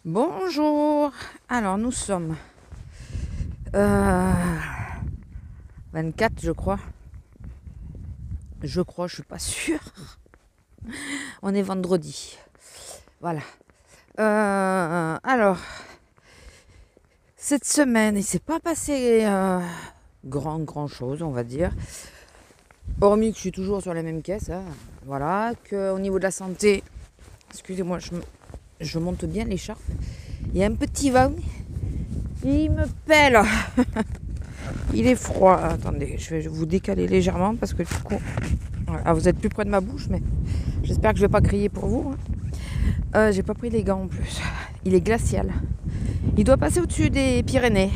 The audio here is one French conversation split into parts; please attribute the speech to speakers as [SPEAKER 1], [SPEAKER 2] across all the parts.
[SPEAKER 1] Bonjour. Alors nous sommes 24 je crois. Je suis pas sûre. On est vendredi. Voilà. Alors, cette semaine, il s'est pas passé grand chose, on va dire. Hormis que je suis toujours sur la même caisse. Hein. Voilà. Qu'au niveau de la santé, excusez-moi, je monte bien l'écharpe. Il y a un petit vent. Il me pèle. Il est froid. Attendez, je vais vous décaler légèrement parce que du coup, voilà, vous êtes plus près de ma bouche, mais j'espère que je vais pas crier pour vous. J'ai pas pris les gants en plus. Il est glacial. Il doit passer au-dessus des Pyrénées.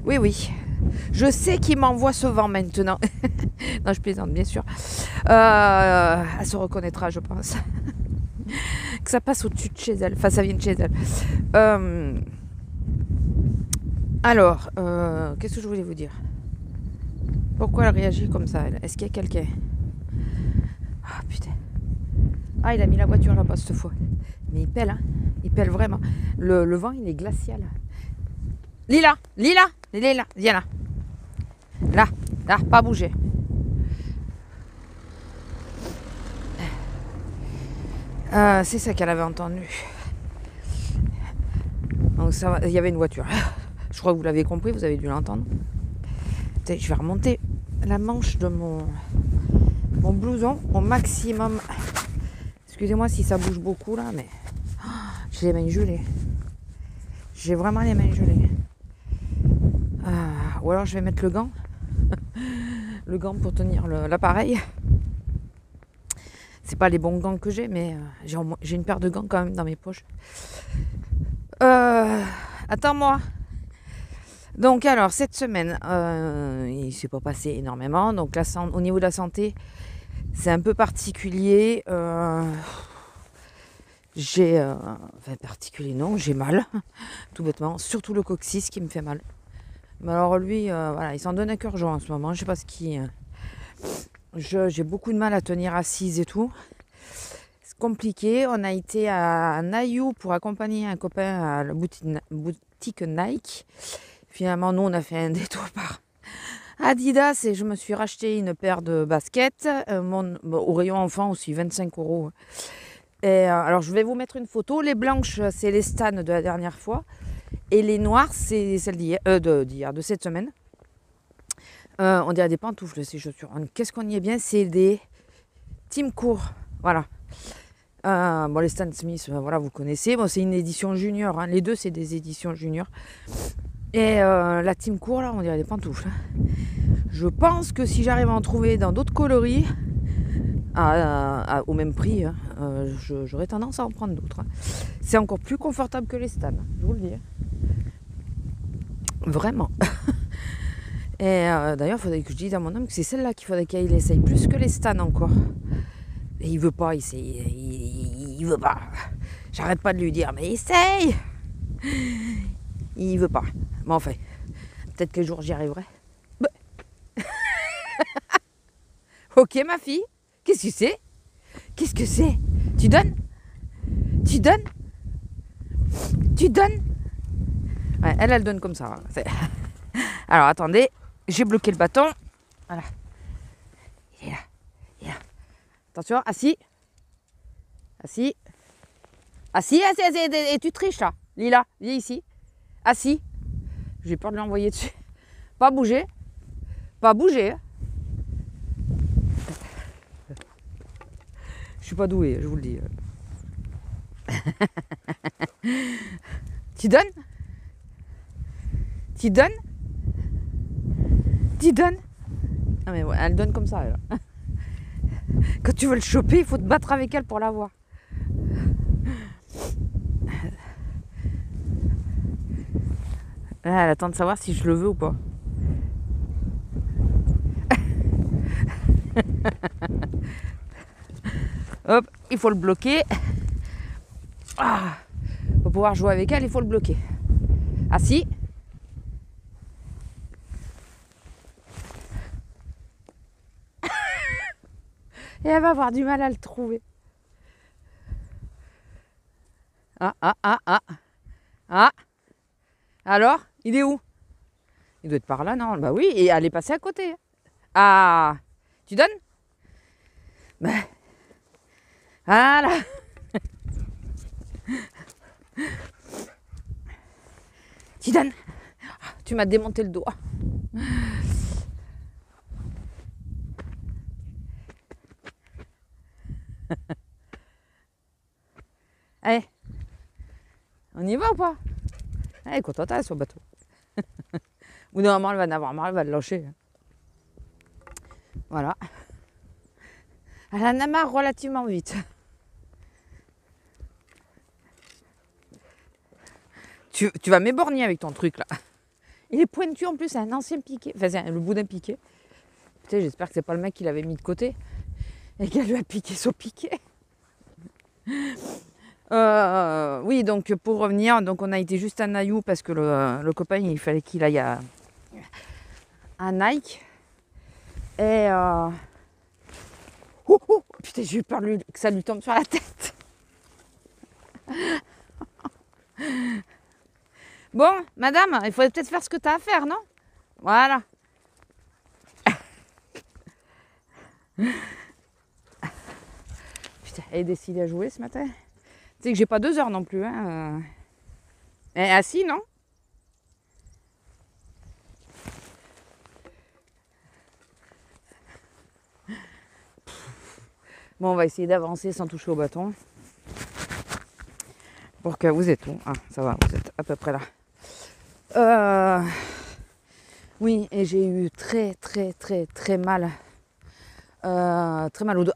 [SPEAKER 1] Oui. Je sais qu'il m'envoie ce vent maintenant. Non, je plaisante, bien sûr. Elle se reconnaîtra, je pense. Que ça passe au-dessus de chez elle. Enfin, ça vient de chez elle. Alors, qu'est-ce que je voulais vous dire? Pourquoi elle réagit comme ça? Est-ce qu'il y a quelqu'un? Ah, putain. Ah, il a mis la voiture là-bas cette fois. Mais il pèle, hein. Il pèle vraiment. Le vent, il est glacial. Lila, viens là. Là, pas bouger. C'est ça qu'elle avait entendu. Donc ça va, il y avait une voiture. Je crois que vous l'avez compris, vous avez dû l'entendre. Je vais remonter la manche de mon blouson au maximum. Excusez-moi si ça bouge beaucoup là, mais j'ai les mains gelées. J'ai vraiment les mains gelées. Ou alors je vais mettre le gant. Le gant pour tenir l'appareil. C'est pas les bons gants que j'ai, mais j'ai une paire de gants quand même dans mes poches. Attends-moi. Donc alors, cette semaine, il ne s'est pas passé énormément. Donc au niveau de la santé, c'est un peu particulier. J'ai mal, tout bêtement. Surtout le coccyx qui me fait mal. Mais alors lui, voilà, il s'en donne un cœur joie en ce moment. Je sais pas ce qui... j'ai beaucoup de mal à tenir assise et tout. C'est compliqué. On a été à Naïou pour accompagner un copain à la boutique Nike. Finalement, nous, on a fait un détour par Adidas et je me suis racheté une paire de baskets. Au rayon enfant aussi, 25 €. Et, alors, je vais vous mettre une photo. Les blanches, c'est les Stan de la dernière fois. Et les noires, c'est celles de cette semaine. On dirait des pantoufles, ces chaussures. Qu'est-ce qu'on y est bien? C'est des Tim Court. Voilà. Les Stan Smith, voilà, vous connaissez. Bon, c'est une édition junior. Hein. Les deux, c'est des éditions junior. Et la Tim Court, là, on dirait des pantoufles. Hein. Je pense que si j'arrive à en trouver dans d'autres coloris, au même prix, hein, j'aurais tendance à en prendre d'autres. Hein. C'est encore plus confortable que les Stan, je vous le dis. Vraiment. Et d'ailleurs, il faudrait que je dise à mon homme que c'est celle-là qu'il faudrait qu'il essaye plus que les Stan encore. Et il veut pas essayer. Il veut pas. J'arrête pas de lui dire, mais essaye. Il veut pas. Mais enfin, peut-être que le jour j'y arriverai. Bah. Ok ma fille, qu'est-ce que c'est? Qu'est-ce que c'est? Tu donnes? Tu donnes? Tu donnes? Ouais, elle donne comme ça. Alors attendez, j'ai bloqué le bâton. Voilà. Il est là. Attention, assis. Et tu triches là. Lila, viens ici. Assis. J'ai peur de l'envoyer dessus. Pas bouger. Hein. Je suis pas douée, je vous le dis. Tu donnes? Ah mais ouais, elle donne comme ça. Elle. Quand tu veux le choper, il faut te battre avec elle pour l'avoir. Là, elle attend de savoir si je le veux ou pas. Hop, il faut le bloquer. Pour pouvoir jouer avec elle, il faut le bloquer. Assis. Et elle va avoir du mal à le trouver. Ah, ah, ah, ah. Ah. Alors, il est où? Il doit être par là, non? Bah oui, et elle est passée à côté. Ah. Tu donnes? Bah. Voilà. Tu donnes? Tu m'as démonté le doigt. Allez, on y va ou pas? Allez, contente sur le bateau. Ou normalement, elle va en avoir marre, elle va le lâcher. Voilà. Elle en a marre relativement vite. Tu vas m'éborgner avec ton truc là. Il est pointu en plus, c'est un ancien piqué. Enfin, c'est le bout d'un piqué. Putain, j'espère que c'est pas le mec qui l'avait mis de côté et qu'elle lui a piqué son piqué. Oui, donc pour revenir, donc on a été juste à Naïou parce que le copain il fallait qu'il aille à Nike. Et putain, j'ai eu peur que ça lui tombe sur la tête. Bon, madame, il faudrait peut-être faire ce que tu as à faire, non? Voilà. Putain, elle est décidée à jouer ce matin. Tu sais que j'ai pas 2 heures non plus. Hein. Elle est assise, non? Bon, on va essayer d'avancer sans toucher au bâton. Pour que vous êtes où? Ah, ça va, vous êtes à peu près là. Oui, et j'ai eu très mal. Très mal au dos.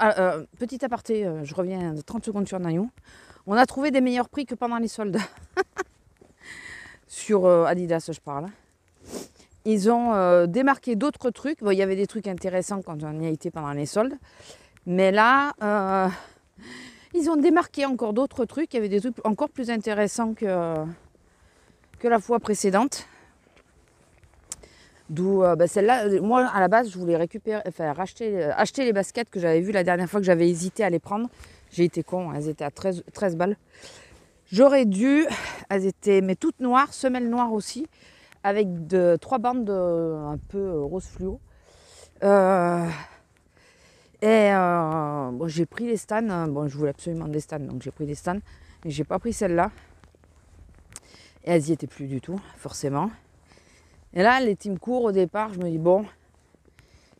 [SPEAKER 1] Petit aparté, je reviens de 30 secondes sur Naïou. On a trouvé des meilleurs prix que pendant les soldes. Sur Adidas, je parle. Ils ont démarqué d'autres trucs. Bon, il y avait des trucs intéressants quand on y a été pendant les soldes. Mais là, ils ont démarqué encore d'autres trucs. Il y avait des trucs encore plus intéressants que la fois précédente. D'où celle-là, moi à la base je voulais acheter les baskets que j'avais vues la dernière fois que j'avais hésité à les prendre. J'ai été con, elles étaient à 13 balles. J'aurais dû, elles étaient mais toutes noires, semelles noires aussi, avec 3 bandes un peu rose fluo. Bon, j'ai pris les Stan, bon je voulais absolument des Stan, donc j'ai pris des Stan, mais j'ai pas pris celle-là. Et elles y étaient plus du tout, forcément. Et là, les teams courts au départ, je me dis bon,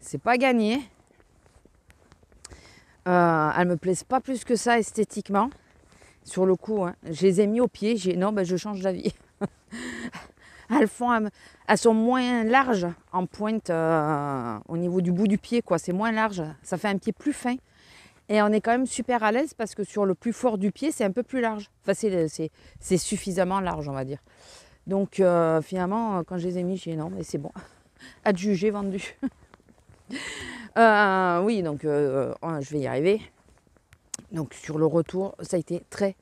[SPEAKER 1] c'est pas gagné. Elles me plaisent pas plus que ça esthétiquement. Sur le coup, hein. Je les ai mis au pied. Je change d'avis. Elles sont moins larges en pointe au niveau du bout du pied, quoi. C'est moins large. Ça fait un pied plus fin. Et on est quand même super à l'aise parce que sur le plus fort du pied, c'est un peu plus large. Enfin, c'est suffisamment large, on va dire. Donc finalement, quand je les ai mis, j'ai dit non, mais c'est bon. Adjugé, vendu. Oui, donc je vais y arriver. Donc sur le retour, ça a été très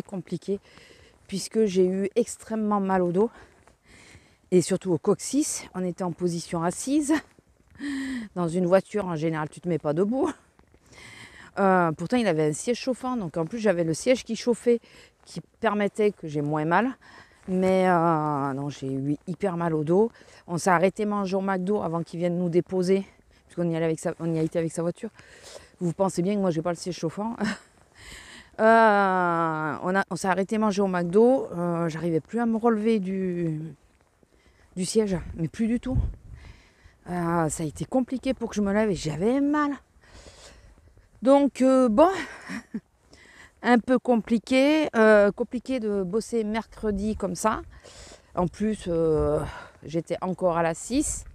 [SPEAKER 1] compliqué puisque j'ai eu extrêmement mal au dos et surtout au coccyx. On était en position assise. Dans une voiture, en général, tu ne te mets pas debout. Pourtant, il avait un siège chauffant, donc en plus, j'avais le siège qui chauffait, qui permettait que j'ai moins mal. Mais non, j'ai eu hyper mal au dos. On s'est arrêté manger au McDo avant qu'il vienne nous déposer, puisqu'on y a été avec sa voiture. Vous pensez bien que moi, j'ai pas le siège chauffant. On s'est arrêté manger au McDo. J'arrivais plus à me relever du siège, mais plus du tout. Ça a été compliqué pour que je me lève et j'avais mal. Donc bon, un peu compliqué de bosser mercredi comme ça. En plus, j'étais encore à la 6.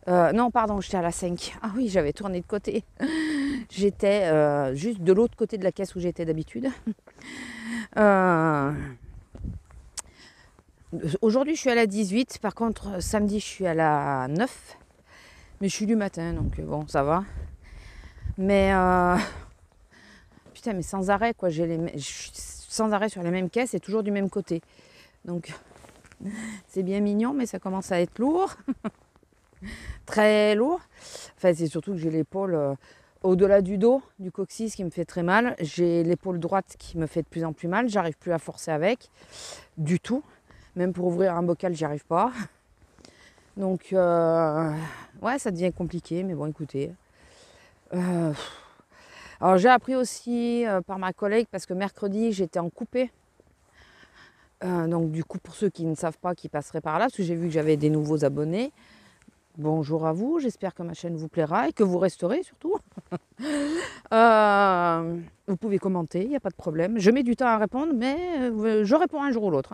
[SPEAKER 1] Non, pardon, j'étais à la 5. Ah oui, j'avais tourné de côté. J'étais juste de l'autre côté de la caisse où j'étais d'habitude. Aujourd'hui, je suis à la 18. Par contre, samedi, je suis à la 9. Mais je suis du matin, donc bon, ça va. Mais putain, mais sans arrêt, quoi. Je suis sans arrêt sur les mêmes caisses et toujours du même côté. Donc, c'est bien mignon, mais ça commence à être lourd. Très lourd. Enfin, c'est surtout que j'ai l'épaule Au-delà du dos, du coccyx qui me fait très mal, j'ai l'épaule droite qui me fait de plus en plus mal. J'arrive plus à forcer avec, du tout. Même pour ouvrir un bocal, j'y arrive pas. Donc, ouais, ça devient compliqué, mais bon, écoutez. Alors, j'ai appris aussi par ma collègue, parce que mercredi, j'étais en coupé. Donc, du coup, pour ceux qui ne savent pas, qui passeraient par là, parce que j'ai vu que j'avais des nouveaux abonnés. Bonjour à vous, j'espère que ma chaîne vous plaira et que vous resterez surtout. Vous pouvez commenter, il n'y a pas de problème. Je mets du temps à répondre, mais je réponds un jour ou l'autre.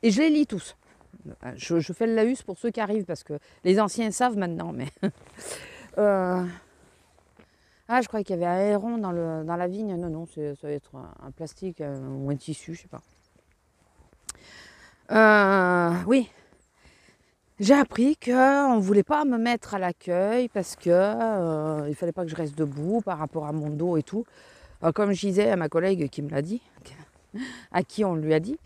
[SPEAKER 1] Et je les lis tous. Je fais le laïus pour ceux qui arrivent, parce que les anciens savent maintenant. Mais je croyais qu'il y avait un héron dans la vigne. Non, ça va être un plastique ou un tissu, je sais pas. Oui. J'ai appris qu'on ne voulait pas me mettre à l'accueil parce qu'il ne fallait pas que je reste debout par rapport à mon dos et tout. Alors, comme je disais à ma collègue qui me l'a dit, à qui on lui a dit,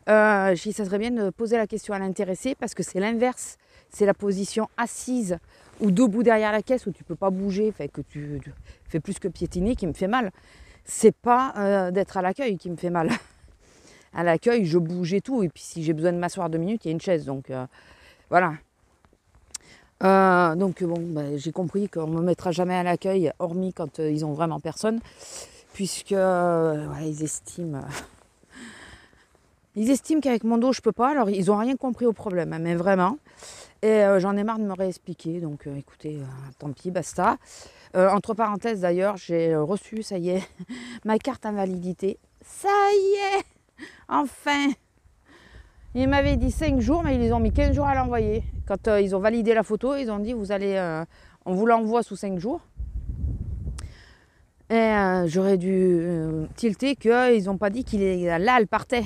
[SPEAKER 1] je dis ça serait bien de poser la question à l'intéressé parce que c'est l'inverse. C'est la position assise ou debout derrière la caisse où tu ne peux pas bouger, fait que tu fais plus que piétiner qui me fait mal. C'est pas d'être à l'accueil qui me fait mal. À l'accueil, je bouge et tout. Et puis si j'ai besoin de m'asseoir 2 minutes, il y a une chaise. Donc voilà. Donc bon, j'ai compris qu'on ne me mettra jamais à l'accueil, hormis quand ils ont vraiment personne, puisque ils estiment qu'avec mon dos je peux pas. Alors ils n'ont rien compris au problème, hein, mais vraiment. Et j'en ai marre de me réexpliquer. Donc écoutez, tant pis, basta. Entre parenthèses d'ailleurs, j'ai reçu, ça y est, ma carte invalidité. Ça y est, enfin. Ils m'avaient dit 5 jours, mais ils ont mis 15 jours à l'envoyer. Quand ils ont validé la photo, ils ont dit on vous l'envoie sous 5 jours. Et j'aurais dû tilter qu'ils n'ont pas dit là, elle partait.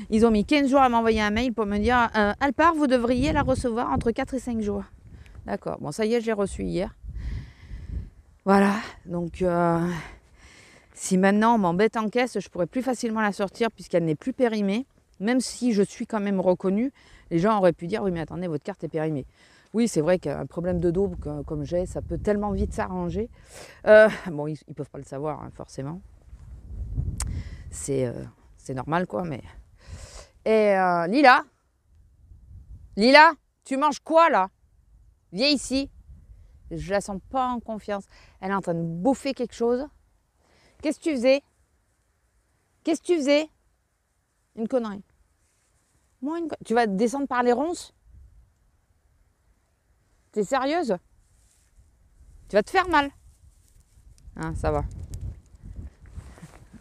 [SPEAKER 1] Ils ont mis 15 jours à m'envoyer un mail pour me dire elle part, vous devriez la recevoir entre 4 et 5 jours. D'accord, bon ça y est, je l'ai reçue hier. Voilà, donc si maintenant on m'embête en caisse, je pourrais plus facilement la sortir puisqu'elle n'est plus périmée. Même si je suis quand même reconnue, les gens auraient pu dire oui mais attendez, votre carte est périmée. Oui, c'est vrai qu'un problème de dos comme j'ai, ça peut tellement vite s'arranger. Bon, ils ne peuvent pas le savoir, hein, forcément. C'est normal, quoi, mais... Et Lila, tu manges quoi, là? Viens ici. Je la sens pas en confiance. Elle est en train de bouffer quelque chose. Qu'est-ce que tu faisais? Une connerie. Moi, tu vas descendre par les ronces? T'es sérieuse? Tu vas te faire mal. Hein, ça va.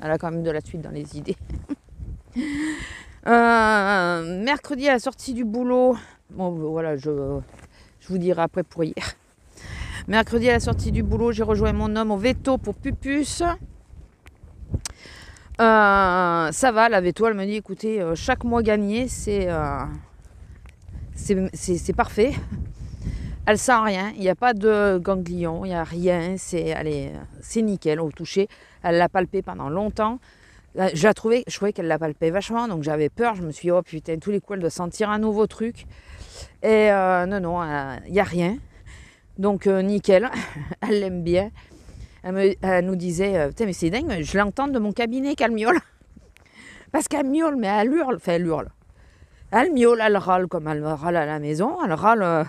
[SPEAKER 1] Elle a quand même de la suite dans les idées. Mercredi à la sortie du boulot. Bon, voilà, je vous dirai après pour hier. Mercredi à la sortie du boulot, j'ai rejoint mon homme au veto pour Pupus. Ça va, la veto, elle me dit écoutez, chaque mois gagné, c'est parfait. Elle sent rien, il n'y a pas de ganglion, il n'y a rien, c'est nickel au toucher. Elle l'a palpé pendant longtemps. Je trouvais qu'elle la palpait vachement, donc j'avais peur. Je me suis dit, oh putain, tous les coups, elle doit sentir un nouveau truc. Et non, il n'y a rien. Donc nickel, elle l'aime bien. Elle nous disait, putain, mais c'est dingue, je l'entends de mon cabinet qu'elle miaule. Parce qu'elle miaule, mais elle hurle. Enfin, elle hurle. Elle miaule, elle râle comme elle râle à la maison. Elle râle,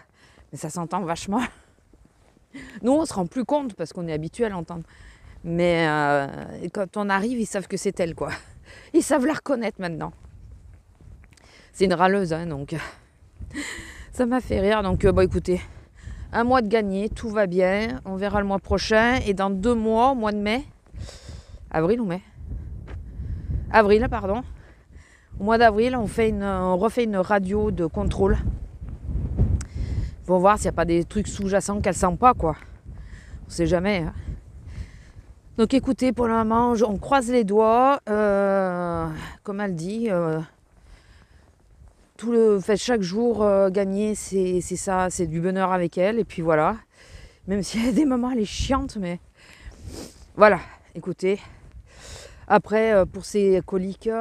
[SPEAKER 1] mais ça s'entend vachement. Nous, on se rend plus compte parce qu'on est habitué à l'entendre. Mais quand on arrive, ils savent que c'est elle, quoi. Ils savent la reconnaître maintenant. C'est une râleuse, hein, donc ça m'a fait rire. Donc, bon, écoutez, un mois de gagné, tout va bien. On verra le mois prochain. Et dans 2 mois, au mois de mai, avril ou mai? Avril, pardon. Au mois d'avril, on refait une radio de contrôle. Pour voir s'il n'y a pas des trucs sous-jacents qu'elle sent pas, quoi. On sait jamais, hein. Donc écoutez, pour le moment, on croise les doigts. Comme elle dit, chaque jour gagné, c'est ça, c'est du bonheur avec elle. Et puis voilà. Même s'il y a des moments, elle est chiante, mais voilà, écoutez. Après, pour ces coliques,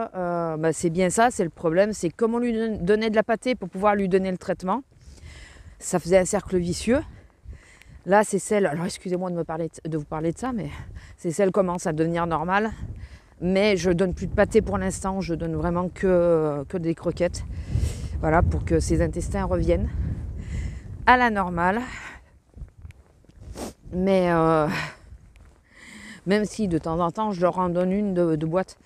[SPEAKER 1] c'est bien ça, c'est le problème. C'est comme on lui donnait de la pâtée pour pouvoir lui donner le traitement. Ça faisait un cercle vicieux. Là, c'est celle, alors excusez-moi de vous parler de ça, mais c'est celle commence à devenir normale. Mais je donne plus de pâté pour l'instant, je donne vraiment que des croquettes. Voilà, pour que ses intestins reviennent à la normale. Mais même si de temps en temps, je leur en donne une de boîte.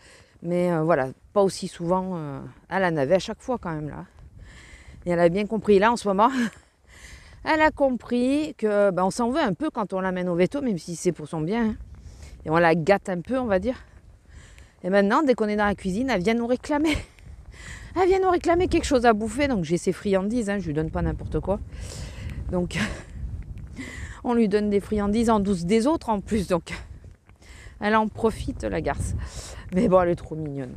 [SPEAKER 1] Mais voilà, pas aussi souvent. Elle en avait à chaque fois quand même là. Et elle a bien compris. Là, en ce moment, elle a compris que on s'en veut un peu quand on l'amène au veto, même si c'est pour son bien. Hein. Et on la gâte un peu, on va dire. Et maintenant, dès qu'on est dans la cuisine, elle vient nous réclamer. Elle vient nous réclamer quelque chose à bouffer. Donc j'ai ses friandises, hein, je lui donne pas n'importe quoi. Donc on lui donne des friandises en douce des autres en plus. Donc elle en profite, la garce. Mais bon, elle est trop mignonne.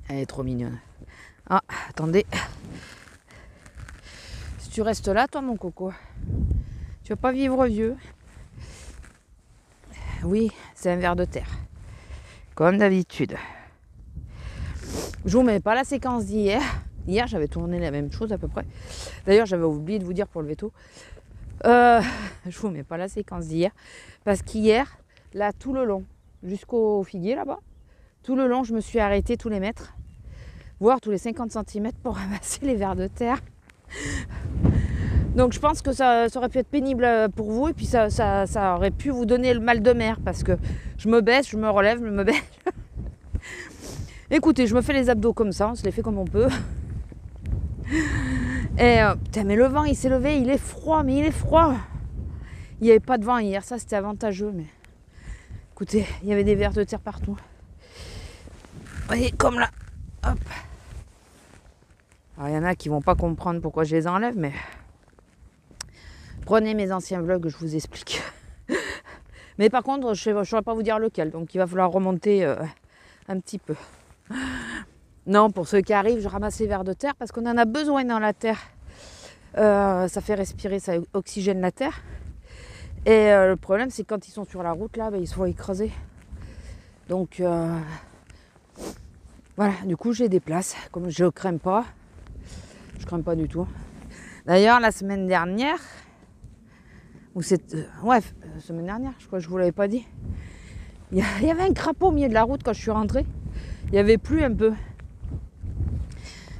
[SPEAKER 1] Elle est trop mignonne. Ah, attendez. Si tu restes là, toi, mon coco, tu vas pas vivre vieux. Oui, c'est un ver de terre. Comme d'habitude. Je vous mets pas la séquence d'hier. Hier, j'avais tourné la même chose à peu près. D'ailleurs, j'avais oublié de vous dire pour le veto. Je vous mets pas la séquence d'hier. Parce qu'hier, là, tout le long, jusqu'au figuier là-bas, tout le long, je me suis arrêtée tous les mètres, voire tous les 50 cm pour ramasser les vers de terre. Donc je pense que ça aurait pu être pénible pour vous et puis ça aurait pu vous donner le mal de mer parce que je me baisse, je me relève, je me baisse. Écoutez, je me fais les abdos comme ça, on se les fait comme on peut. Et putain, mais le vent il s'est levé, il est froid, mais il est froid. Il n'y avait pas de vent hier, ça c'était avantageux, mais écoutez, il y avait des vers de terre partout. Vous voyez, comme là, hop. Alors il y en a qui vont pas comprendre pourquoi je les enlève, mais prenez mes anciens vlogs, je vous explique. Mais par contre, je ne saurais pas vous dire lequel, donc il va falloir remonter un petit peu. Non, pour ceux qui arrivent, je ramasse les vers de terre parce qu'on en a besoin dans la terre. Ça fait respirer, ça oxygène la terre. Et le problème, c'est que quand ils sont sur la route, là, ils se font écraser. Donc, voilà, du coup, je les déplace. Comme je ne crains pas. Je crains pas du tout. D'ailleurs, la semaine dernière, ou semaine dernière, je crois que je vous l'avais pas dit. Il y avait un crapaud au milieu de la route quand je suis rentrée. Il y avait plu un peu.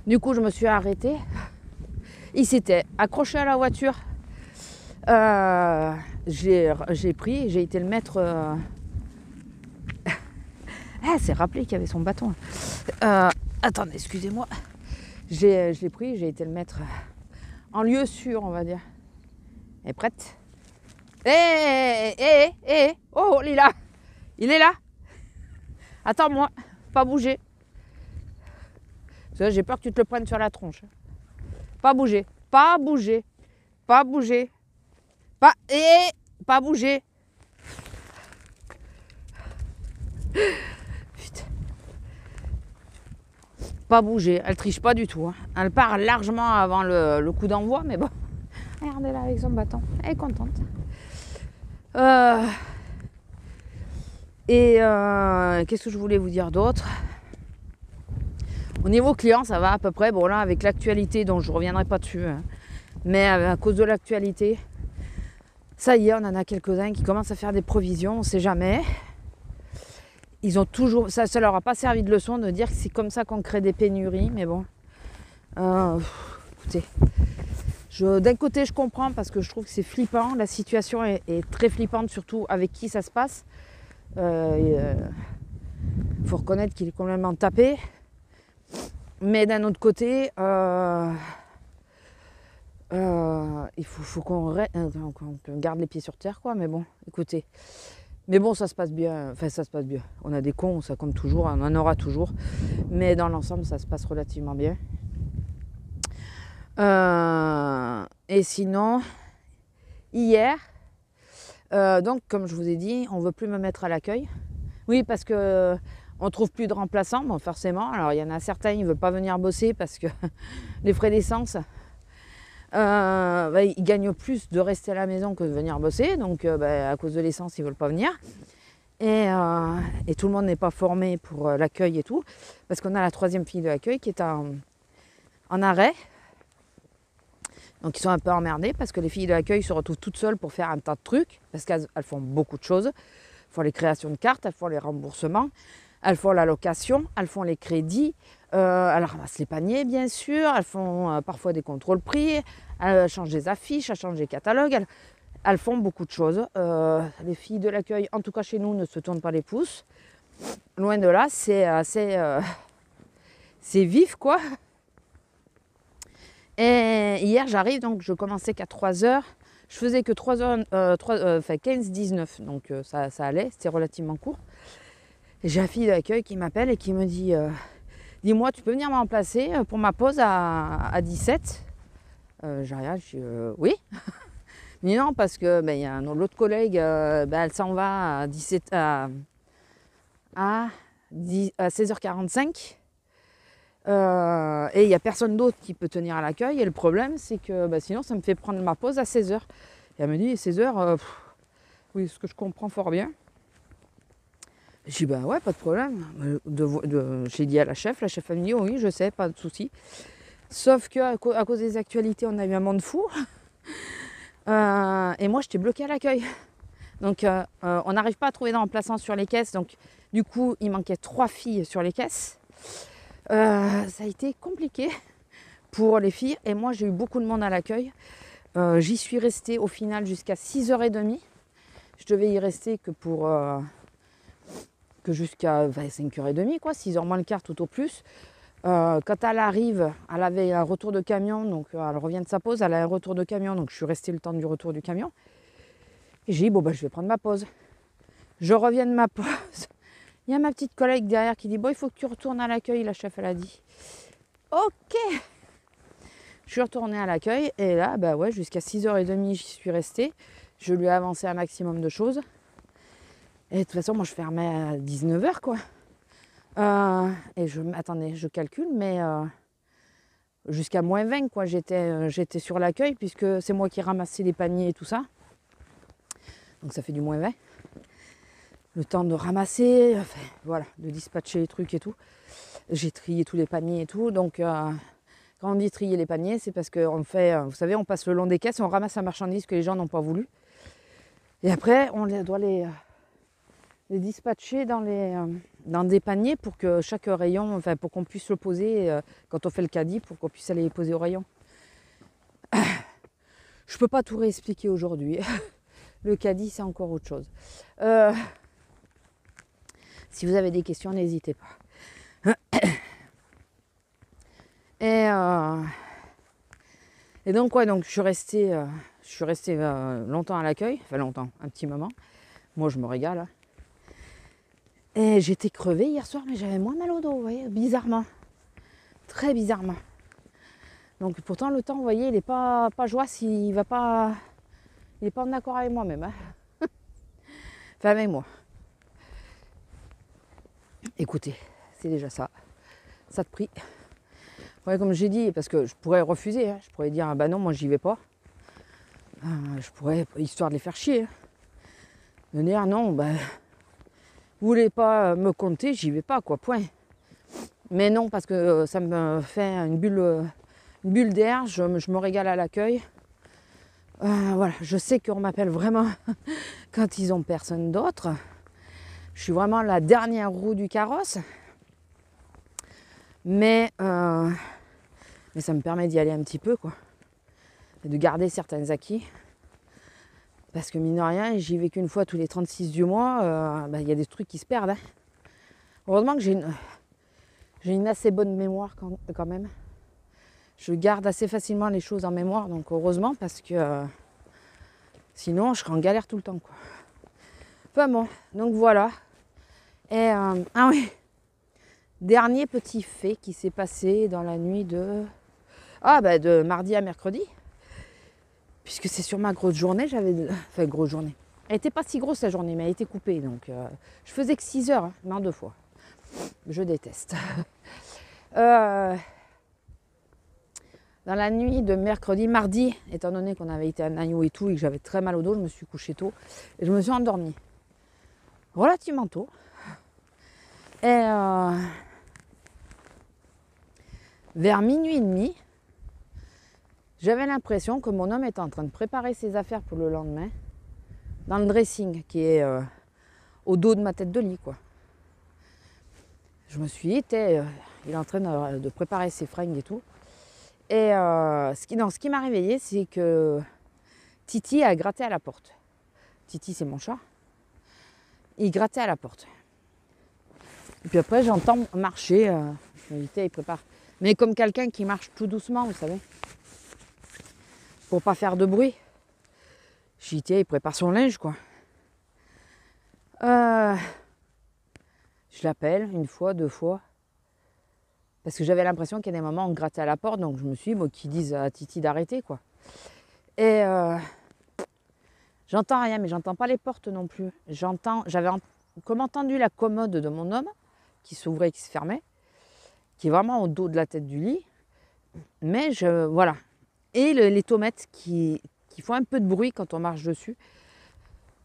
[SPEAKER 1] Du coup, je me suis arrêtée. Il s'était accroché à la voiture. J'ai pris, j'ai été le mettre. C'est rappelé qu'il y avait son bâton. Attendez, excusez-moi. Je l'ai pris, j'ai été le mettre en lieu sûr, on va dire. Elle est prête? Oh, il est là. Il est là. Attends-moi, pas bouger. Parce que j'ai peur que tu te le prennes sur la tronche. Pas bouger, pas bouger, pas bouger. Pas bouger. Putain. Pas bouger, elle triche pas du tout. Hein. Elle part largement avant le coup d'envoi, mais bon. Regardez là avec son bâton, elle est contente. Qu'est-ce que je voulais vous dire d'autre? Au niveau client, ça va à peu près. Bon là, avec l'actualité, dont je ne reviendrai pas dessus, hein, mais à cause de l'actualité, ça y est, on en a quelques-uns qui commencent à faire des provisions, on ne sait jamais. Ils ont toujours, ça ne leur a pas servi de leçon de dire que c'est comme ça qu'on crée des pénuries, mais bon. Écoutez, d'un côté, je comprends parce que je trouve que c'est flippant. La situation est très flippante, surtout avec qui ça se passe. Faut reconnaître qu'il est complètement tapé. Mais d'un autre côté, il faut qu'on garde les pieds sur terre, quoi. Mais bon, écoutez. Mais bon, ça se passe bien. Enfin, ça se passe bien. On a des cons, ça comme toujours, on en aura toujours. Mais dans l'ensemble, ça se passe relativement bien. Et sinon, hier, donc comme je vous ai dit, on ne veut plus me mettre à l'accueil. Oui, parce que on trouve plus de remplaçants, bon, forcément. Alors il y en a certains, ils ne veulent pas venir bosser parce que les frais d'essence, ils gagnent plus de rester à la maison que de venir bosser. Donc à cause de l'essence, ils ne veulent pas venir. Et tout le monde n'est pas formé pour l'accueil et tout. Parce qu'on a la 3e fille de l'accueil qui est en arrêt. Donc ils sont un peu emmerdés parce que les filles de l'accueil se retrouvent toutes seules pour faire un tas de trucs, parce qu'elles font beaucoup de choses. Elles font les créations de cartes, elles font les remboursements, elles font la location, elles font les crédits, elles ramassent les paniers bien sûr, elles font parfois des contrôles prix, elles changent des affiches, elles changent des catalogues, elles font beaucoup de choses. Les filles de l'accueil, en tout cas chez nous, ne se tournent pas les pouces. Loin de là, c'est assez vif quoi. Et hier j'arrive, donc je commençais qu'à 3h. Je faisais que 3h, 15-19, donc ça allait, c'était relativement court. Et j'ai la fille d'accueil qui m'appelle et qui me dit dis-moi, tu peux venir me remplacer pour ma pause à 17. J'ai rien, je dis oui. Mais non, parce que y a l'autre collègue, elle s'en va à 16h45. Et il n'y a personne d'autre qui peut tenir à l'accueil. Et le problème, c'est que sinon, ça me fait prendre ma pause à 16h. Et elle me dit 16h, oui, ce que je comprends fort bien. J'ai dit ouais, pas de problème. J'ai dit à la chef a dit oui, je sais, pas de souci. Sauf qu'à cause des actualités, on a eu un monde fou. Et moi, j'étais bloquée à l'accueil. Donc, on n'arrive pas à trouver de remplaçant sur les caisses. Donc, du coup, il manquait 3 filles sur les caisses. Ça a été compliqué pour les filles. Et moi, j'ai eu beaucoup de monde à l'accueil. J'y suis restée au final jusqu'à 6h30. Je devais y rester que jusqu'à 5h30, quoi, 6h moins le quart tout au plus. Quand elle arrive, elle avait un retour de camion, donc elle revient de sa pause, elle a un retour de camion, donc je suis restée le temps du retour du camion. Et j'ai dit, je vais prendre ma pause. Je reviens de ma pause. Il y a ma petite collègue derrière qui dit, il faut que tu retournes à l'accueil, la chef, elle a dit. Ok. Je suis retournée à l'accueil et là, jusqu'à 6h30, j'y suis restée. Je lui ai avancé un maximum de choses. Et de toute façon, moi, je fermais à 19h, quoi. Et je calcule, mais jusqu'à -20, quoi, j'étais sur l'accueil, puisque c'est moi qui ramassais les paniers et tout ça. Donc ça fait du -20. Le temps de ramasser, de dispatcher les trucs et tout. J'ai trié tous les paniers et tout. Donc quand on dit trier les paniers, c'est parce qu'on fait, vous savez, on passe le long des caisses, on ramasse la marchandise que les gens n'ont pas voulu. Et après, on doit les dispatcher dans des paniers pour que chaque rayon, pour qu'on puisse le poser quand on fait le caddie, pour qu'on puisse aller les poser au rayon. Je ne peux pas tout réexpliquer aujourd'hui. Le caddie, c'est encore autre chose. Si vous avez des questions, n'hésitez pas. Et donc, je suis restée longtemps à l'accueil. Enfin, longtemps, un petit moment. Moi, je me régale. Hein. Et j'étais crevée hier soir, mais j'avais moins mal au dos, vous voyez, bizarrement. Très bizarrement. Donc pourtant le temps, vous voyez, il n'est pas joie s'il va pas. Il n'est pas en accord avec moi-même. Hein. Enfin avec moi. Écoutez, c'est déjà ça. Ça de prix. Ouais, comme j'ai dit, parce que je pourrais refuser, hein. Je pourrais dire non, moi j'y vais pas. Je pourrais, histoire de les faire chier. Hein. De dire non, vous voulez pas me compter, j'y vais pas, quoi, point. Mais non, parce que ça me fait une bulle d'air, je me régale à l'accueil. Je sais qu'on m'appelle vraiment quand ils ont personne d'autre. Je suis vraiment la dernière roue du carrosse. Mais ça me permet d'y aller un petit peu, quoi. Et de garder certains acquis. Parce que mine de rien, j'y vais qu'une fois tous les 36 du mois, y a des trucs qui se perdent. Hein. Heureusement que j'ai une assez bonne mémoire quand même. Je garde assez facilement les choses en mémoire, donc heureusement, parce que sinon je serais en galère tout le temps, quoi. Enfin bon, donc voilà. Et oui, dernier petit fait qui s'est passé dans la nuit de mardi à mercredi. Puisque c'est sur ma grosse journée, grosse journée. Elle n'était pas si grosse la journée, mais elle a été coupée. Donc je faisais que 6 heures, hein, mais en 2 fois. Je déteste. Dans la nuit de mardi, étant donné qu'on avait été à Naïo et tout, et que j'avais très mal au dos, je me suis couchée tôt. Et je me suis endormie. Relativement tôt. Et vers minuit et demi, J'avais l'impression que mon homme était en train de préparer ses affaires pour le lendemain dans le dressing qui est au dos de ma tête de lit, quoi. Je me suis dit, il est en train de préparer ses fringues et tout. Et ce qui m'a réveillée, c'est que Titi a gratté à la porte. Titi, c'est mon chat. Il grattait à la porte. Et puis après, j'entends marcher. Je me dis, il prépare. Mais comme quelqu'un qui marche tout doucement, vous savez. Pour pas faire de bruit. Je dis, il prépare son linge, quoi. Je l'appelle une fois, 2 fois. Parce que j'avais l'impression qu'il y a des moments où on grattait à la porte. Donc je me suis dit, qu'ils disent à Titi d'arrêter, quoi. Et j'entends rien, mais j'entends pas les portes non plus. J'avais comme entendu la commode de mon homme, qui s'ouvrait et qui se fermait, qui est vraiment au dos de la tête du lit. Mais voilà. Et les tomates qui font un peu de bruit quand on marche dessus.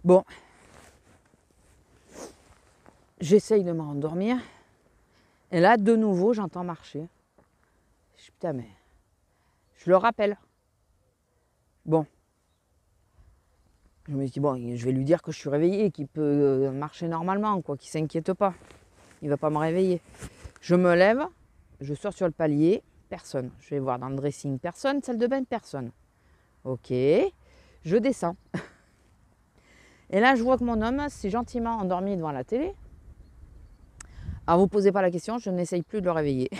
[SPEAKER 1] Bon. J'essaye de me rendormir. Et là, de nouveau, j'entends marcher. Je dis, putain, mais je le rappelle. Bon. Je me dis, bon, je vais lui dire que je suis réveillée, qu'il peut marcher normalement, quoi, qu'il ne s'inquiète pas. Il ne va pas me réveiller. Je me lève, je sors sur le palier, personne. Je vais voir dans le dressing, personne. Salle de bain, personne. Ok. Je descends. Et là, je vois que mon homme s'est gentiment endormi devant la télé. Alors, vous ne posez pas la question, je n'essaye plus de le réveiller.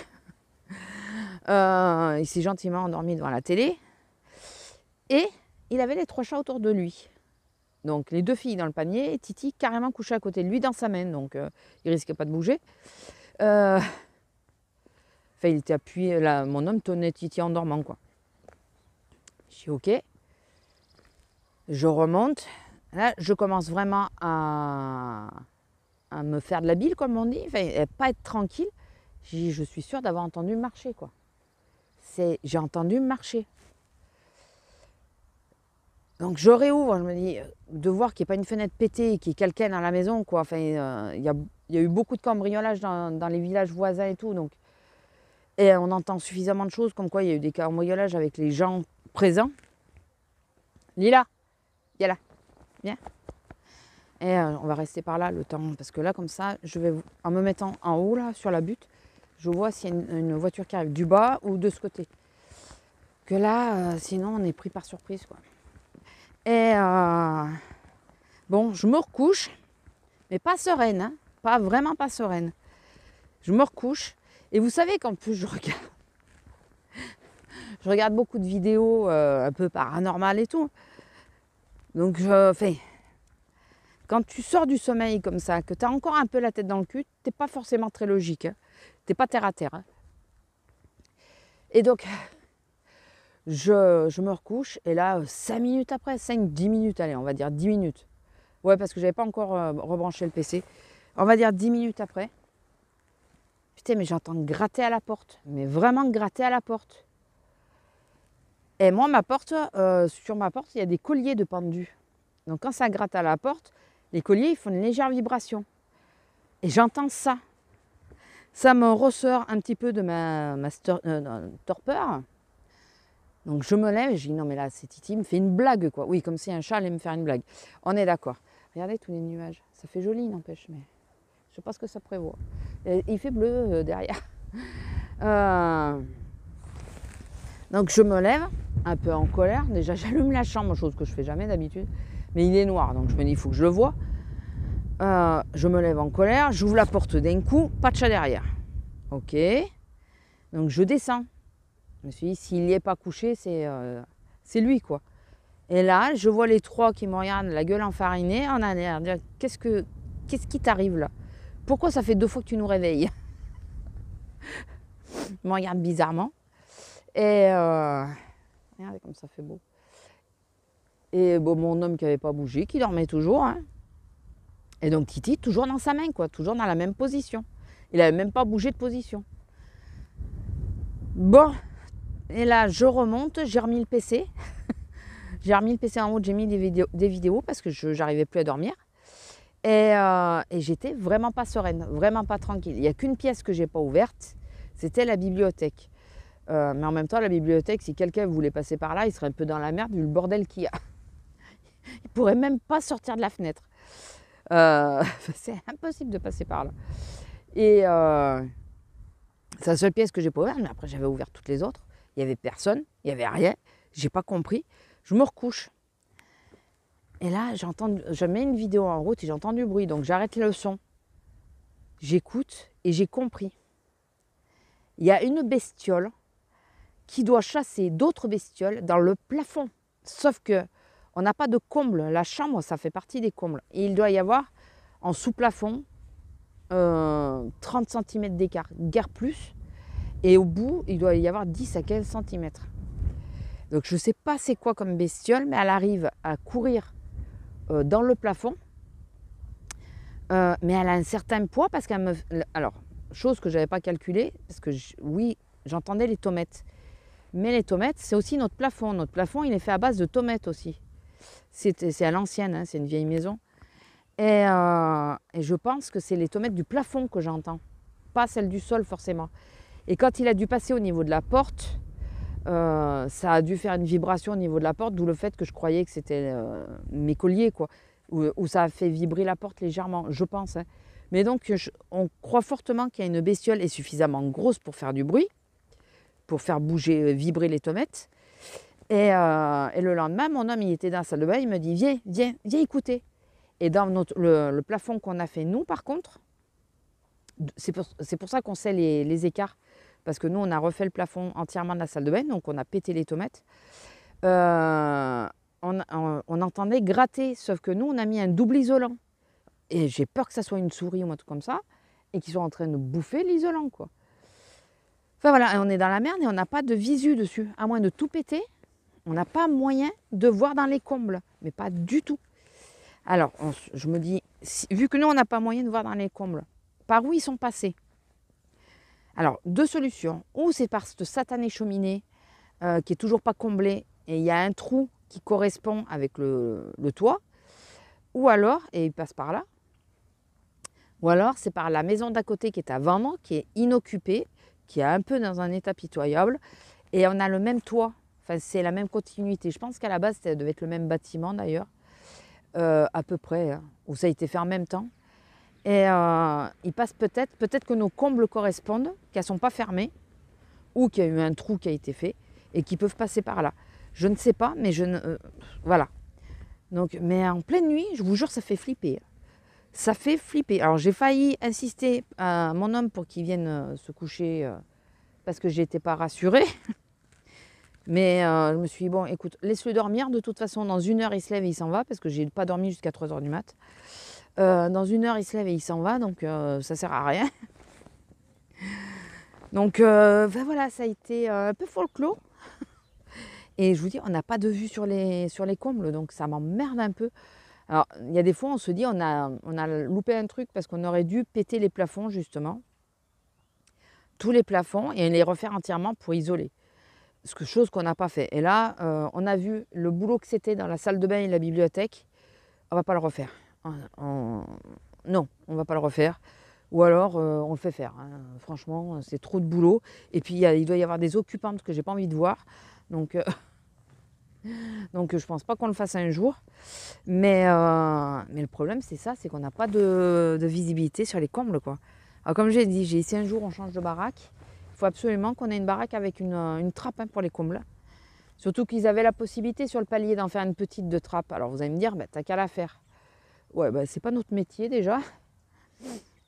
[SPEAKER 1] Il s'est gentiment endormi devant la télé. Et il avait les 3 chats autour de lui. Donc, les 2 filles dans le panier et Titi carrément couché à côté de lui dans sa main. Donc, il risquait pas de bouger. Enfin, il était appuyé. Là, mon homme tenait Titi en dormant, quoi. Je dis OK. Je remonte. Là, je commence vraiment à me faire de la bile, comme on dit, enfin, pas être tranquille. Je suis sûre d'avoir entendu marcher, quoi. J'ai entendu marcher. Donc je réouvre, je me dis, de voir qu'il n'y ait pas une fenêtre pétée, qu'il y ait quelqu'un dans la maison, quoi. Enfin, il y a eu beaucoup de cambriolages dans les villages voisins et tout. Donc. Et on entend suffisamment de choses, comme quoi il y a eu des cambriolages avec les gens présents. Lila, viens là, viens. Et on va rester par là le temps, parce que là, comme ça, en me mettant en haut, là, sur la butte, je vois s'il y a une voiture qui arrive du bas ou de ce côté. Que là, sinon, on est pris par surprise, quoi. Et bon, je me recouche, mais pas sereine, hein, vraiment pas sereine. Je me recouche, et vous savez qu'en plus, je regarde beaucoup de vidéos un peu paranormales et tout. Donc, quand tu sors du sommeil comme ça, que tu as encore un peu la tête dans le cul, t'es pas forcément très logique. Hein. T'es pas terre à terre. Hein. Et donc, je me recouche. Et là, 5 minutes après, 5-10 minutes, allez, on va dire 10 minutes. Ouais, parce que j'avais pas encore rebranché le PC. On va dire 10 minutes après. Putain, mais j'entends gratter à la porte. Mais vraiment gratter à la porte. Et moi, sur ma porte, il y a des colliers de pendus. Donc quand ça gratte à la porte, les colliers, ils font une légère vibration. Et j'entends ça. Ça me ressort un petit peu de ma torpeur. Donc je me lève et je dis non mais là c'est Titi, il me fait une blague quoi. Oui, comme si un chat allait me faire une blague. On est d'accord. Regardez tous les nuages. Ça fait joli n'empêche, mais je ne sais pas ce que ça prévoit. Et il fait bleu derrière. Donc je me lève, un peu en colère. Déjà j'allume la chambre, chose que je ne fais jamais d'habitude. Mais il est noir, donc je me dis il faut que je le voie. Je me lève en colère, j'ouvre la porte d'un coup, pas de chat derrière. Ok. Donc je descends. Je me suis dit, s'il n'y est pas couché, c'est lui, quoi. Et là, je vois les 3 qui me regardent, la gueule enfarinée, en arrière, dire, qu'est-ce qui t'arrive là? Pourquoi ça fait 2 fois que tu nous réveilles? Ils me regardent bizarrement. Et regardez comme ça fait beau. Et bon, mon homme qui n'avait pas bougé, qui dormait toujours. Hein. Et donc Titi, toujours dans sa main, quoi, toujours dans la même position. Il n'avait même pas bougé de position. Bon. Et là, je remonte, j'ai remis le PC. J'ai remis le PC en haut, j'ai mis des vidéos parce que je n'arrivais plus à dormir. Et j'étais vraiment pas sereine, vraiment pas tranquille. Il n'y a qu'une pièce que je n'ai pas ouverte, c'était la bibliothèque. Mais en même temps, la bibliothèque, si quelqu'un voulait passer par là, il serait un peu dans la merde vu le bordel qu'il y a. Il ne pourrait même pas sortir de la fenêtre. C'est impossible de passer par là. Et c'est la seule pièce que j'ai pas ouverte, mais après j'avais ouvert toutes les autres. Il n'y avait personne, il n'y avait rien. J'ai pas compris. Je me recouche. Et là, je mets une vidéo en route et j'entends du bruit. Donc j'arrête le son. J'écoute et j'ai compris. Il y a une bestiole qui doit chasser d'autres bestioles dans le plafond. Sauf que on n'a pas de comble. La chambre, ça fait partie des combles. Et il doit y avoir en sous-plafond 30 cm d'écart, guère plus. Et au bout, il doit y avoir 10 à 15 cm. Donc je ne sais pas c'est quoi comme bestiole, mais elle arrive à courir dans le plafond. Mais elle a un certain poids parce qu'elle me... Alors, chose que je n'avais pas calculée, parce que oui, j'entendais les tomates. Mais les tomates, c'est aussi notre plafond. Notre plafond, il est fait à base de tomates aussi. C'est à l'ancienne, hein, c'est une vieille maison. Et je pense que c'est les tomates du plafond que j'entends, pas celles du sol forcément. Et quand il a dû passer au niveau de la porte, ça a dû faire une vibration au niveau de la porte, d'où le fait que je croyais que c'était mes colliers, quoi. Ou ça a fait vibrer la porte légèrement, je pense. Hein. Mais donc, on croit fortement qu'il y a une bestiole et suffisamment grosse pour faire du bruit, pour faire bouger, vibrer les tomates. Et le lendemain, mon homme, il était dans la salle de bain, il me dit, viens écouter. Et dans le plafond qu'on a fait, nous, par contre, c'est pour ça qu'on sait les écarts. Parce que nous, on a refait le plafond entièrement de la salle de bain, donc on a pété les tomates. On entendait gratter, sauf que nous, on a mis un double isolant. Et j'ai peur que ça soit une souris ou un truc comme ça, et qu'ils soient en train de bouffer l'isolant, quoi. Enfin voilà, on est dans la merde et on n'a pas de visu dessus. À moins de tout péter, on n'a pas moyen de voir dans les combles, mais pas du tout. Alors, je me dis, vu que nous, on n'a pas moyen de voir dans les combles, par où ils sont passés? Alors, deux solutions. Ou c'est par cette satanée cheminée qui est toujours pas comblée et il y a un trou qui correspond avec le toit. Ou alors, et il passe par là, ou alors c'est par la maison d'à côté qui est à vendre, qui est inoccupée, qui est un peu dans un état pitoyable. Et on a le même toit. Enfin, c'est la même continuité. Je pense qu'à la base, ça devait être le même bâtiment d'ailleurs. À peu près, hein, où ça a été fait en même temps. Et il passe peut-être que nos combles correspondent, qu'elles ne sont pas fermées, ou qu'il y a eu un trou qui a été fait, et qui peuvent passer par là. Je ne sais pas, mais voilà. Donc, mais en pleine nuit, je vous jure, ça fait flipper. Ça fait flipper. Alors j'ai failli insister à mon homme pour qu'il vienne se coucher, parce que je n'étais pas rassurée. Mais je me suis dit, bon, écoute, laisse-le dormir. De toute façon, dans 1 heure, il se lève et il s'en va, parce que j'ai pas dormi jusqu'à 3 heures du mat. Dans 1 heure, il se lève et il s'en va, donc ça sert à rien. Donc ben voilà, ça a été un peu folklore. Et je vous dis, on n'a pas de vue sur les combles, donc ça m'emmerde un peu. Alors, il y a des fois, on se dit, on a loupé un truc parce qu'on aurait dû péter les plafonds, justement. Tous les plafonds, et les refaire entièrement pour isoler. Chose qu'on n'a pas fait. Et là, on a vu le boulot que c'était dans la salle de bain et la bibliothèque. On ne va pas le refaire. Non, on ne va pas le refaire. Ou alors, on le fait faire. Hein. Franchement, c'est trop de boulot. Et puis, il doit y avoir des occupantes que je n'ai pas envie de voir. Donc, je ne pense pas qu'on le fasse un jour. Mais le problème, c'est ça, c'est qu'on n'a pas de visibilité sur les combles, quoi. Alors, comme j'ai dit, si un jour on change de baraque, il faut absolument qu'on ait une baraque avec une trappe, hein, pour les combles. Surtout qu'ils avaient la possibilité sur le palier d'en faire une petite de trappe. Alors vous allez me dire, bah, t'as qu'à la faire. Ouais, bah, c'est pas notre métier déjà.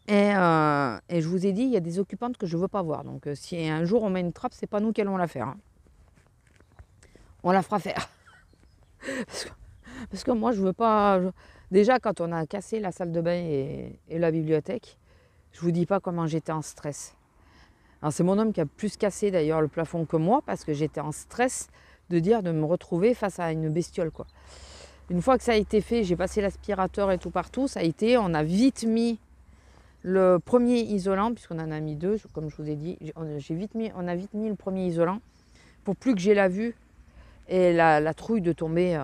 [SPEAKER 1] Et je vous ai dit, il y a des occupantes que je ne veux pas voir. Donc si un jour on met une trappe, c'est pas nous qui allons la faire. Hein. On la fera faire. parce que moi, je veux pas... Déjà, quand on a cassé la salle de bain et la bibliothèque, je vous dis pas comment j'étais en stress. Alors c'est mon homme qui a plus cassé d'ailleurs le plafond que moi, parce que j'étais en stress de me retrouver face à une bestiole, quoi. Une fois que ça a été fait, j'ai passé l'aspirateur et tout partout, ça a été, on a vite mis le premier isolant, puisqu'on en a mis 2, comme je vous ai dit, on a vite mis le premier isolant, pour plus que j'ai la vue et la trouille de tomber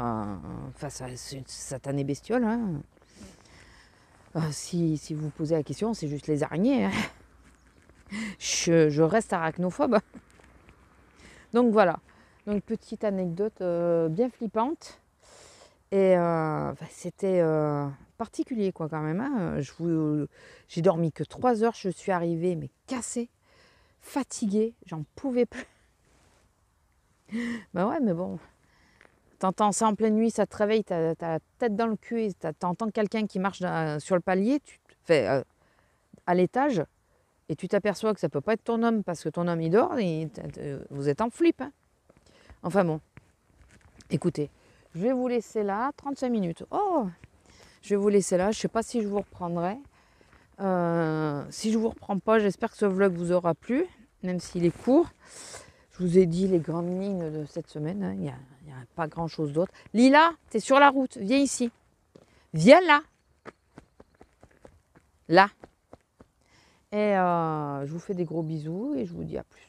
[SPEAKER 1] face à cette satanée bestiole. Hein. Si vous posez la question, c'est juste les araignées. Hein. Je reste arachnophobe. Donc voilà, donc petite anecdote bien flippante. Et c'était particulier quoi quand même. Hein. J'ai dormi que 3 heures, je suis arrivée mais cassée, fatiguée, j'en pouvais plus. Bah ouais, mais bon, t'entends ça en pleine nuit, ça te réveille, t'as la tête dans le cul et t'entends quelqu'un qui marche sur le palier, tu te fais à l'étage et tu t'aperçois que ça peut pas être ton homme parce que ton homme il dort et vous êtes en flip. Hein. Enfin bon, écoutez, je vais vous laisser là, 35 minutes. Oh, je vais vous laisser là, je sais pas si je vous reprendrai. Si je vous reprends pas, j'espère que ce vlog vous aura plu, même s'il est court. Je vous ai dit les grandes lignes de cette semaine, hein. Il n'y a pas grand chose d'autre. Lila, t'es sur la route, viens ici. Viens là. Là. Et je vous fais des gros bisous et je vous dis à plus.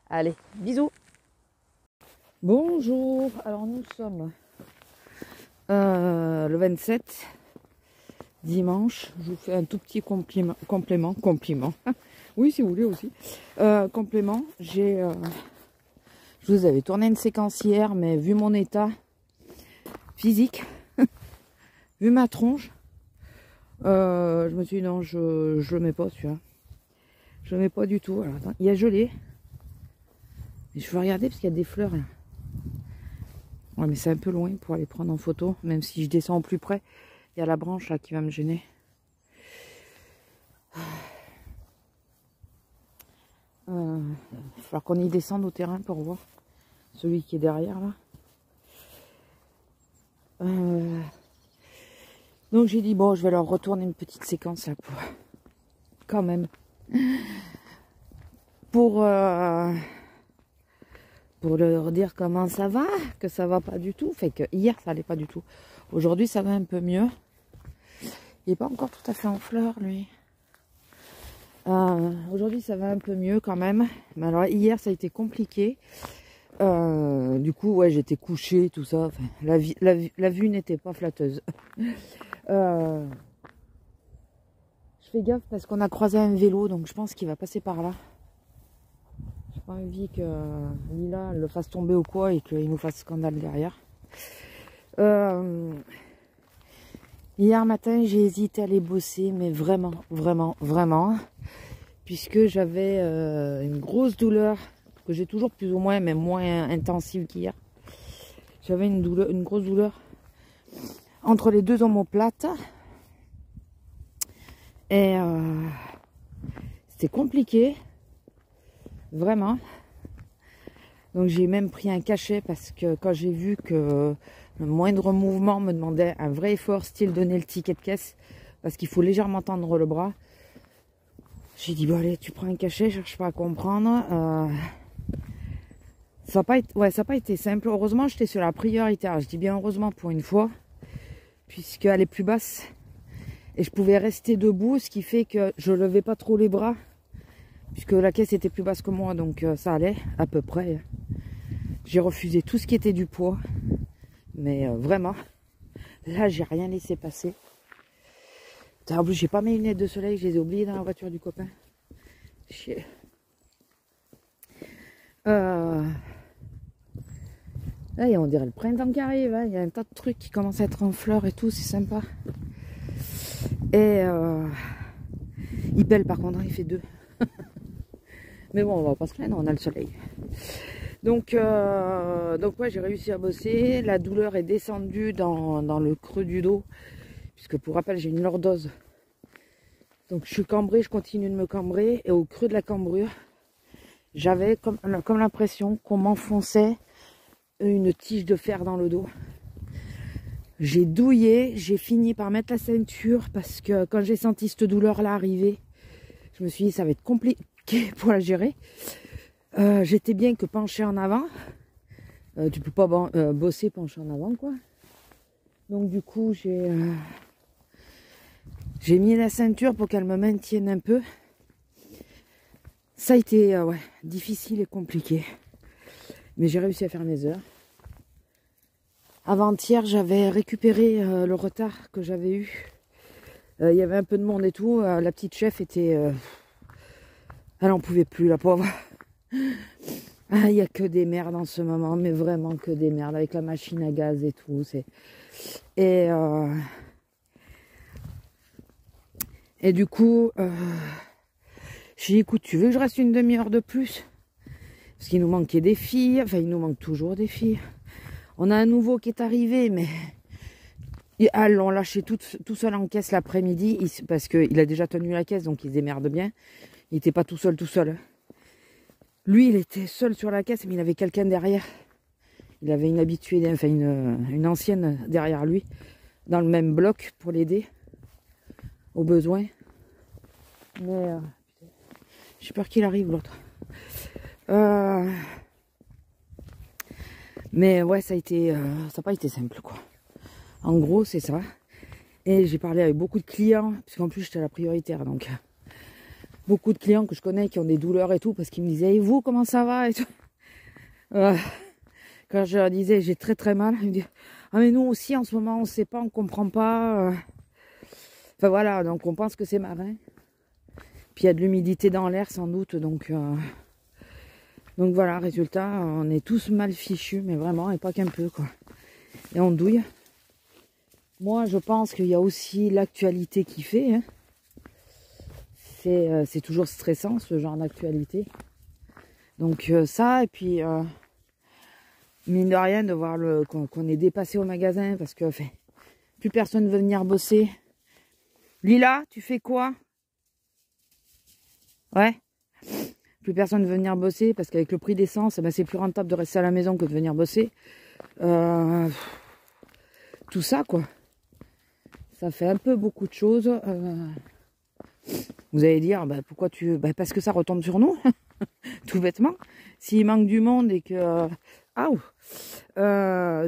[SPEAKER 1] Allez, bisous. Bonjour, alors nous sommes le 27, dimanche. Je vous fais un tout petit complément. Oui, si vous voulez aussi. Complément, je vous avais tourné une séquence hier, mais vu mon état physique, vu ma tronche, je me suis dit non, je le mets pas celui-là. Je le mets pas du tout. Alors, attends, il y a gelé. Mais je vais regarder parce qu'il y a des fleurs là. Ouais, mais c'est un peu loin pour aller prendre en photo. Même si je descends au plus près, il y a la branche là qui va me gêner. Il va falloir qu'on y descende au terrain pour voir celui qui est derrière là. Donc j'ai dit bon, je vais leur retourner une petite séquence là pour quand même pour leur dire comment ça va, que ça va pas du tout. Fait que hier ça allait pas du tout. Aujourd'hui ça va un peu mieux. Il est pas encore tout à fait en fleurs lui. Aujourd'hui ça va un peu mieux quand même. Mais alors hier ça a été compliqué. Du coup ouais, j'étais couchée tout ça. Enfin, la vue n'était pas flatteuse. Je fais gaffe parce qu'on a croisé un vélo, donc je pense qu'il va passer par là. J'ai pas envie que Lila le fasse tomber ou quoi et qu'il nous fasse scandale derrière. Hier matin, j'ai hésité à aller bosser, mais vraiment, puisque j'avais une grosse douleur que j'ai toujours plus ou moins, mais moins intensive qu'hier. J'avais une grosse douleur entre les deux omoplates. Et c'était compliqué, vraiment. Donc j'ai même pris un cachet parce que quand j'ai vu que le moindre mouvement me demandait un vrai effort, style donner le ticket de caisse, parce qu'il faut légèrement tendre le bras, j'ai dit bon allez, tu prends un cachet, je cherche pas à comprendre. Ça n'a pas été simple. Heureusement j'étais sur la prioritaire, je dis bien heureusement pour une fois, puisqu'elle est plus basse. Et je pouvais rester debout, ce qui fait que je levais pas trop les bras, puisque la caisse était plus basse que moi, donc ça allait à peu près. J'ai refusé tout ce qui était du poids, mais vraiment, là j'ai rien laissé passer. En plus j'ai pas mes lunettes de soleil, je les ai oubliées dans la voiture du copain. Chier. Là on dirait le printemps qui arrive, hein. Il y a un tas de trucs qui commencent à être en fleurs et tout, c'est sympa. Et il pèle par contre, il fait 2. Mais bon, on va pas se plaindre, on a le soleil. Donc ouais, j'ai réussi à bosser. La douleur est descendue dans le creux du dos. Puisque pour rappel, j'ai une lordose. Donc je suis cambrée, je continue de me cambrer. Et au creux de la cambrure, j'avais comme l'impression qu'on m'enfonçait une tige de fer dans le dos. J'ai douillé, j'ai fini par mettre la ceinture parce que quand j'ai senti cette douleur-là arriver, je me suis dit ça va être compliqué pour la gérer. J'étais bien que penchée en avant. Tu peux pas bosser penché en avant quoi. Donc du coup j'ai mis la ceinture pour qu'elle me maintienne un peu. Ça a été ouais, difficile et compliqué. Mais j'ai réussi à faire mes heures. Avant-hier, j'avais récupéré le retard que j'avais eu. Il y avait un peu de monde et tout. La petite chef était... elle en pouvait plus, la pauvre. Ah, il n'y a que des merdes en ce moment, mais vraiment que des merdes, avec la machine à gaz et tout. Et, euh, et du coup, j'ai dit, écoute, tu veux que je reste une demi-heure de plus? Parce qu'il nous manquait des filles, enfin il nous manque toujours des filles. On a un nouveau qui est arrivé, mais ils l'ont lâché tout seul en caisse l'après-midi, parce qu'il a déjà tenu la caisse, donc il se démerde bien. Il n'était pas tout seul, tout seul. Lui, il était seul sur la caisse, mais il avait quelqu'un derrière. Il avait une habituée, enfin une ancienne derrière lui, dans le même bloc pour l'aider au besoin. Mais j'ai peur qu'il arrive l'autre. Mais ouais, ça n'a pas été simple, quoi. En gros, c'est ça. Et j'ai parlé avec beaucoup de clients, parce qu'en plus j'étais la prioritaire, donc beaucoup de clients que je connais qui ont des douleurs et tout, parce qu'ils me disaient, et vous, comment ça va et tout. Quand je leur disais, j'ai très très mal, ils me disaient, ah mais nous aussi en ce moment, on sait pas, on comprend pas. Enfin voilà, donc on pense que c'est marin. Puis il y a de l'humidité dans l'air sans doute, donc voilà, résultat, on est tous mal fichus, mais vraiment, et pas qu'un peu, quoi. Et on douille. Moi, je pense qu'il y a aussi l'actualité qui fait. Hein. C'est toujours stressant, ce genre d'actualité. Donc ça, et puis, mine de rien, de voir qu'on est dépassé au magasin, parce que plus personne ne veut venir bosser. Lila, tu fais quoi? Ouais. Plus personne ne veut venir bosser, parce qu'avec le prix d'essence, ben, c'est plus rentable de rester à la maison que de venir bosser. Tout ça, quoi. Ça fait un peu beaucoup de choses. Vous allez dire, bah, pourquoi parce que ça retombe sur nous, tout bêtement. S'il manque du monde et que...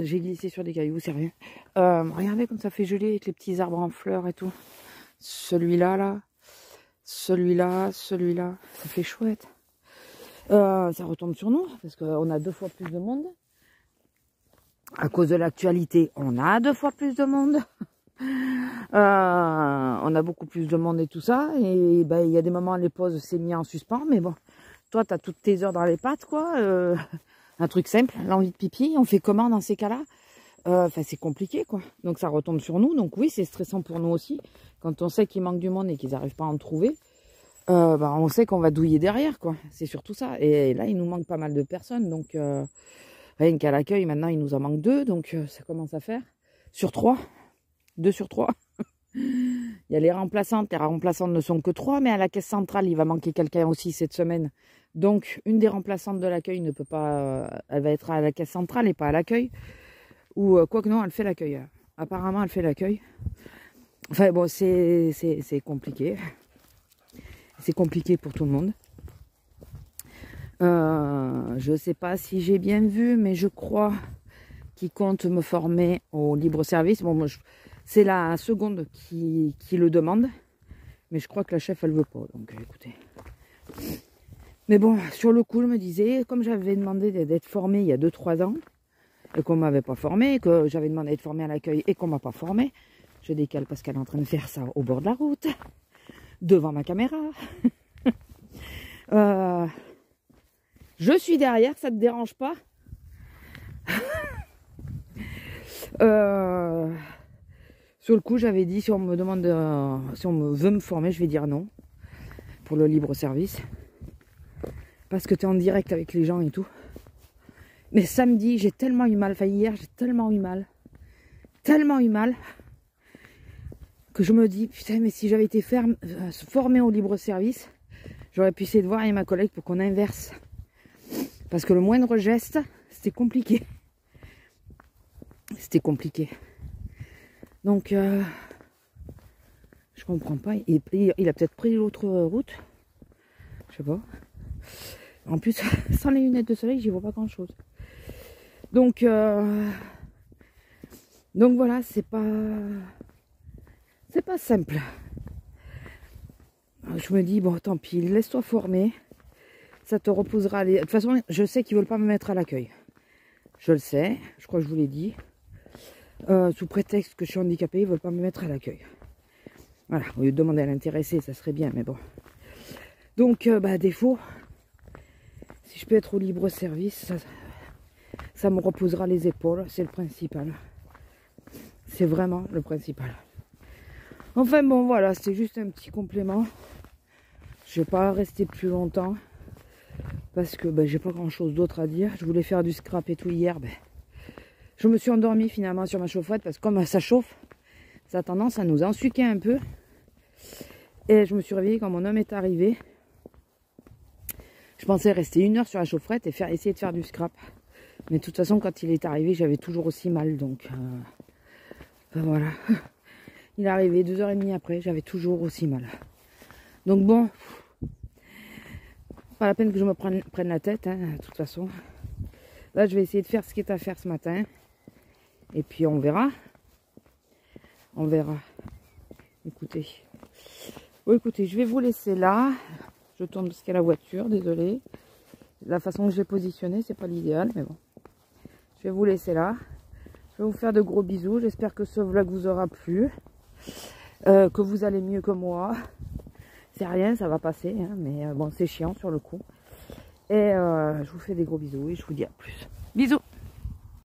[SPEAKER 1] j'ai glissé sur des cailloux, c'est rien. Regardez comme ça fait geler avec les petits arbres en fleurs et tout. Celui-là, là. Celui-là, celui-là. Ça fait chouette. Ça retombe sur nous, parce qu'on a 2 fois plus de monde. À cause de l'actualité, on a 2 fois plus de monde. On a beaucoup plus de monde et tout ça. Et ben, il y a des moments, les pauses, c'est mis en suspens. Mais bon, toi, tu as toutes tes heures dans les pattes, quoi. Un truc simple, l'envie de pipi. On fait comment dans ces cas-là? C'est compliqué, quoi. Donc, ça retombe sur nous. Donc, oui, c'est stressant pour nous aussi. Quand on sait qu'il manque du monde et qu'ils n'arrivent pas à en trouver, on sait qu'on va douiller derrière, quoi. C'est surtout ça. Et là, il nous manque pas mal de personnes. Donc, rien qu'à l'accueil, maintenant, il nous en manque 2. Donc, ça commence à faire. Sur 3. 2 sur 3. Il y a les remplaçantes. Les remplaçantes ne sont que 3, mais à la caisse centrale, il va manquer quelqu'un aussi cette semaine. Donc, une des remplaçantes de l'accueil ne peut pas... elle va être à la caisse centrale et pas à l'accueil. Ou quoi que non, elle fait l'accueil. Apparemment, elle fait l'accueil. Enfin, bon, c'est compliqué. C'est compliqué pour tout le monde. Je ne sais pas si j'ai bien vu, mais je crois qu'ils comptent me former au libre service. Bon, moi, c'est la seconde qui le demande. Mais je crois que la chef, elle veut pas. Donc, écoutez. Mais bon, sur le coup, je me disais, comme j'avais demandé d'être formée il y a 2-3 ans, et qu'on ne m'avait pas formée, que j'avais demandé d'être formée à l'accueil et qu'on ne m'a pas formée, je décale parce qu'elle est en train de faire ça au bord de la route, devant ma caméra. Je suis derrière, ça te dérange pas? Sur le coup, j'avais dit, si on me demande, si on veut me former, je vais dire non pour le libre service, parce que tu es en direct avec les gens et tout. Mais samedi, j'ai tellement eu mal, enfin hier, j'ai tellement eu mal, que je me dis, putain, mais si j'avais été formée au libre service, j'aurais pu essayer de voir avec ma collègue pour qu'on inverse. Parce que le moindre geste, c'était compliqué. C'était compliqué. Donc, je comprends pas. Il a peut-être pris l'autre route. Je sais pas. En plus, sans les lunettes de soleil, j'y vois pas grand-chose. Donc voilà, c'est pas simple. Je me dis, bon, tant pis, laisse-toi former. Ça te reposera. De toute façon, je sais qu'ils veulent pas me mettre à l'accueil. Je le sais, je crois que je vous l'ai dit. Sous prétexte que je suis handicapée, ils veulent pas me mettre à l'accueil. Voilà, au lieu de demander à l'intéressé, ça serait bien, mais bon. Donc, défaut, si je peux être au libre service, ça me reposera les épaules, c'est le principal. C'est vraiment le principal. Enfin bon, voilà, c'était juste un petit complément. Je vais pas rester plus longtemps parce que j'ai pas grand chose d'autre à dire. Je voulais faire du scrap et tout hier. Je me suis endormie finalement sur ma chaufferette parce que comme ça chauffe, ça a tendance à nous ensuquer un peu. Et je me suis réveillée quand mon homme est arrivé. Je pensais rester 1 heure sur la chaufferette et essayer de faire du scrap. Mais de toute façon, quand il est arrivé, j'avais toujours aussi mal. Donc voilà. Il est arrivé 2h30 après, j'avais toujours aussi mal. Donc bon, pas la peine que je me prenne la tête, hein, de toute façon. Là, je vais essayer de faire ce qui est à faire ce matin. Et puis on verra. On verra. Écoutez. Bon, écoutez, je vais vous laisser là. Je tourne parce qu'il y a la voiture, désolé. La façon que j'ai positionné, c'est pas l'idéal, mais bon. Je vais vous laisser là. Je vais vous faire de gros bisous. J'espère que ce vlog vous aura plu. Que vous allez mieux que moi. C'est rien, ça va passer, hein, mais bon, c'est chiant sur le coup. Et je vous fais des gros bisous et je vous dis à plus. Bisous!